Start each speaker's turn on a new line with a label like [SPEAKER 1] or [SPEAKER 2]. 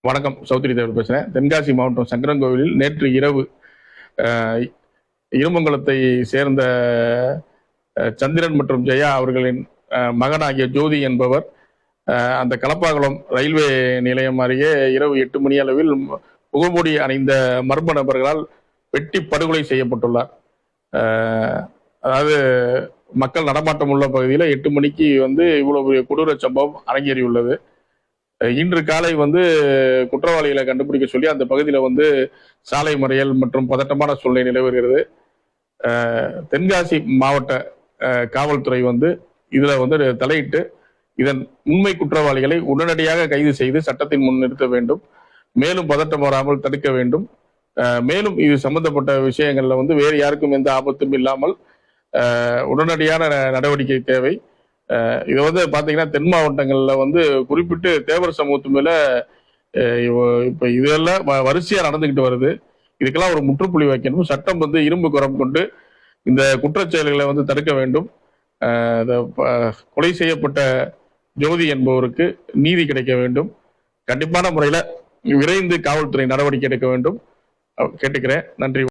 [SPEAKER 1] வணக்கம். சௌத்ரி தேவர் பேசுறேன். தென்காசி மாவட்டம் சங்கரன்கோவிலில் நேற்று இரவு இருமங்குளத்தை சேர்ந்த சந்திரன் மற்றும் ஜெயா அவர்களின் மகனாகிய ஜோதி என்பவர் அந்த கலப்பாகுளம் ரயில்வே நிலையம் அருகே இரவு 8 மணி அளவில் முகமூடி அணிந்த மர்ம நபர்களால் வெட்டி படுகொலை செய்யப்பட்டுள்ளார். அதாவது மக்கள் நடமாட்டம் உள்ள பகுதியில் 8 மணிக்கு இவ்வளவு கொடூர சம்பவம் அரங்கேறியுள்ளது. இன்று காலை குற்றவாளிகளை கண்டுபிடிக்க சொல்லி அந்த பகுதியில் சாலை மறியல் மற்றும் பதட்டமான சூழ்நிலை நிலவுகிறது. தென்காசி மாவட்ட காவல்துறை இதுல தலையிட்டு இதன் உண்மை குற்றவாளிகளை உடனடியாக கைது செய்து சட்டத்தின் முன் நிறுத்த வேண்டும். மேலும் பதட்டம் வராமல் தடுக்க வேண்டும். மேலும் இது சம்பந்தப்பட்ட விஷயங்கள்ல வேறு யாருக்கும் எந்த ஆபத்தும் இல்லாமல் உடனடியான நடவடிக்கை தேவை. இது பாத்தீங்கன்னா தென் மாவட்டங்கள்ல குறிப்பிட்டு தேவர் சமூகத்து மேல இப்ப இதெல்லாம் வரிசையா நடந்துகிட்டு வருது. இதுக்கெல்லாம் ஒரு முற்றுப்புள்ளி வைக்கணும். சட்டம் இரும்பு கரம் கொண்டு இந்த குற்றச்செயல்களை தடுக்க வேண்டும். கொலை செய்யப்பட்ட ஜோதி என்பவருக்கு நீதி கிடைக்க வேண்டும். கண்டிப்பான முறையில விரைந்து காவல்துறை நடவடிக்கை எடுக்க வேண்டும் கேட்டுக்கிறேன். நன்றி.